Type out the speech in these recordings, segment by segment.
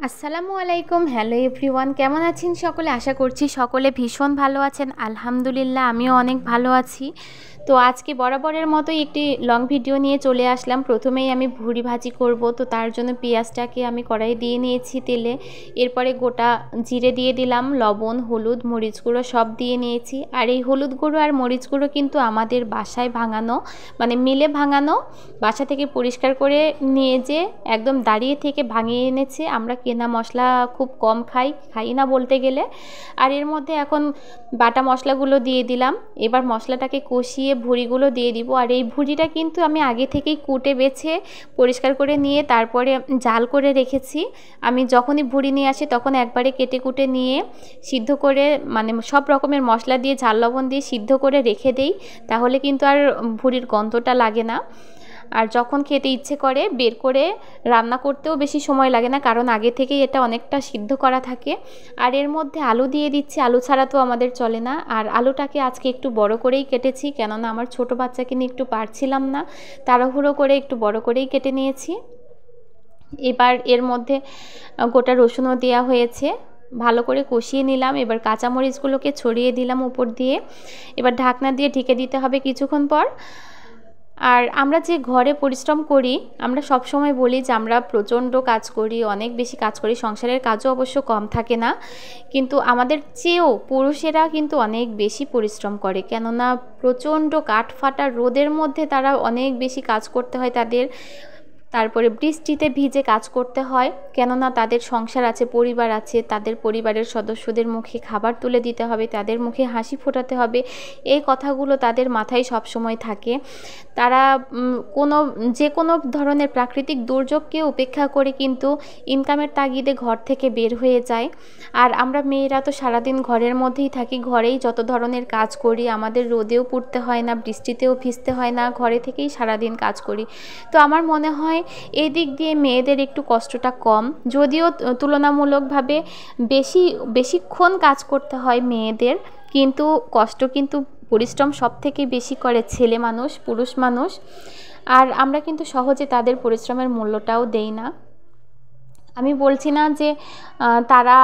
আসসালামু আলাইকুম। Hello everyone, কেমন আছেন সকলে? আশা করছি সকলে ভীষণ ভালো আছেন। আলহামদুলিল্লাহ, আমিও অনেক ভালো আছি। তো আজকে বরাবরের মতোই একটি লং ভিডিও নিয়ে চলে আসলাম। প্রথমেই আমি ভুড়ি ভাজি করব, তো তার জন্য পেঁয়াজটাকে আমি কড়াই দিয়ে নিয়েছি তেলে। এরপরে গোটা জিরে দিয়ে দিলাম, লবণ, হলুদ, মরিচ গুঁড়ো সব দিয়ে নিয়েছি। আর এই হলুদ গুঁড়ো আর মরিচ গুঁড়ো কিন্তু আমাদের বাসায় ভাঙানো, মানে মিলে ভাঙানো, বাসা থেকে পরিষ্কার করে নিয়ে যে একদম দাঁড়িয়ে থেকে ভাঙিয়ে এনেছে। আমরা কেনা মশলা খুব কম খাই না বলতে গেলে। আর এর মধ্যে এখন বাটা মশলাগুলো দিয়ে দিলাম। এবার মশলাটাকে কষিয়ে ভুঁড়িগুলো দিয়ে দিব। আর এই ভুঁড়িটা কিন্তু আমি আগে থেকেই কুটে বেছে পরিষ্কার করে নিয়ে তারপরে জাল করে রেখেছি। আমি যখনই ভুঁড়ি নিয়ে আসি তখন একবারে কেটে কুটে নিয়ে সিদ্ধ করে, মানে সব রকমের মশলা দিয়ে ঝাল লবণ দিয়ে সিদ্ধ করে রেখে দেই। তাহলে কিন্তু আর ভুঁড়ির গন্ধটা লাগে না। আর যখন খেতে ইচ্ছে করে বের করে রান্না করতেও বেশি সময় লাগে না, কারণ আগে থেকেই এটা অনেকটা সিদ্ধ করা থাকে। আর এর মধ্যে আলু দিয়ে দিচ্ছি, আলু ছাড়া তো আমাদের চলে না। আর আলুটাকে আজকে একটু বড় করেই কেটেছি, কেননা আমার ছোট বাচ্চাকে নিয়ে একটু পারছিলাম না, তাড়াহুড়ো করে একটু বড় করেই কেটে নিয়েছি। এবার এর মধ্যে গোটা রসুনও দেওয়া হয়েছে, ভালো করে কষিয়ে নিলাম। এবার কাঁচামরিচগুলোকে ছড়িয়ে দিলাম উপর দিয়ে। এবার ঢাকনা দিয়ে ঢেকে দিতে হবে কিছুক্ষণ পর। আর আমরা যে ঘরে পরিশ্রম করি, আমরা সব সময় বলি যে আমরা প্রচণ্ড কাজ করি, অনেক বেশি কাজ করি। সংসারের কাজও অবশ্য কম থাকে না, কিন্তু আমাদের চেয়েও পুরুষেরা কিন্তু অনেক বেশি পরিশ্রম করে। কেননা প্রচণ্ড কাঠফাটা রোদের মধ্যে তারা অনেক বেশি কাজ করতে হয় তাদের। তারপরে বৃষ্টিতে ভিজে কাজ করতে হয়, কেননা তাদের সংসার আছে, পরিবার আছে। তাদের পরিবারের সদস্যদের মুখে খাবার তুলে দিতে হবে, তাদের মুখে হাসি ফোটাতে হবে। এই কথাগুলো তাদের মাথায় সব সময় থাকে। তারা যে কোনো ধরনের প্রাকৃতিক দুর্যোগকে উপেক্ষা করে কিন্তু ইনকামের তাগিদে ঘর থেকে বের হয়ে যায়। আর আমরা মেয়েরা তো সারাদিন ঘরের মধ্যেই থাকি, ঘরেই যত ধরনের কাজ করি। আমাদের রোদেও পুড়তে হয় না, বৃষ্টিতেও ভিজতে হয় না, ঘরে থেকেই সারাদিন কাজ করি। তো আমার মনে হয় এই দিক দিয়ে মেয়েদের একটু কষ্টটা কম, যদিও তুলনামূলকভাবে বেশিক্ষণ কাজ করতে হয় মেয়েদের, কিন্তু কষ্ট কিন্তু পরিশ্রম সব থেকে বেশি করে ছেলে মানুষ, পুরুষ মানুষ। আর আমরা কিন্তু সহজে তাদের পরিশ্রমের মূল্যটাও দেই না। আমি বলছি না যে তারা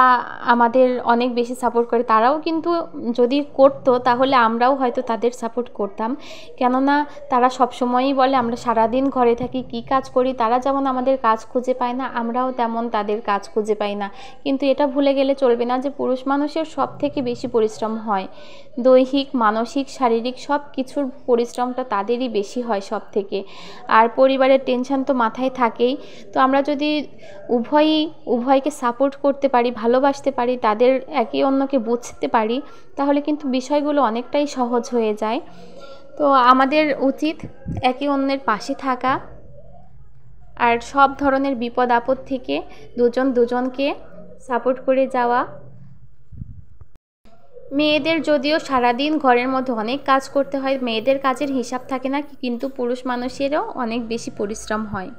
আমাদের অনেক বেশি সাপোর্ট করে, তারাও কিন্তু যদি করতো তাহলে আমরাও হয়তো তাদের সাপোর্ট করতাম। কেননা তারা সবসময়ই বলে আমরা সারাদিন ঘরে থাকি, কী কাজ করি। তারা যেমন আমাদের কাজ খুঁজে পায় না, আমরাও তেমন তাদের কাজ খুঁজে পাই না। কিন্তু এটা ভুলে গেলে চলবে না যে পুরুষ মানুষের সব থেকে বেশি পরিশ্রম হয়। দৈহিক, মানসিক, শারীরিক সব কিছুর পরিশ্রমটা তাদেরই বেশি হয় সব থেকে। আর পরিবারের টেনশন তো মাথায় থাকেই। তো আমরা যদি উভয়কে সাপোর্ট করতে পারি, ভালোবাসতে পারি, তাদের একে অন্যকে বুঝতে পারি, তাহলে কিন্তু বিষয়গুলো অনেকটাই সহজ হয়ে যায়। তো আমাদের উচিত একে অন্যের পাশে থাকা, আর সব ধরনের বিপদ আপদ থেকে দুজনকে সাপোর্ট করে যাওয়া। মেয়েদের যদিও সারাদিন ঘরের মধ্যে অনেক কাজ করতে হয়, মেয়েদের কাজের হিসাব থাকে না, কিন্তু পুরুষ মানুষেরও অনেক বেশি পরিশ্রম হয়।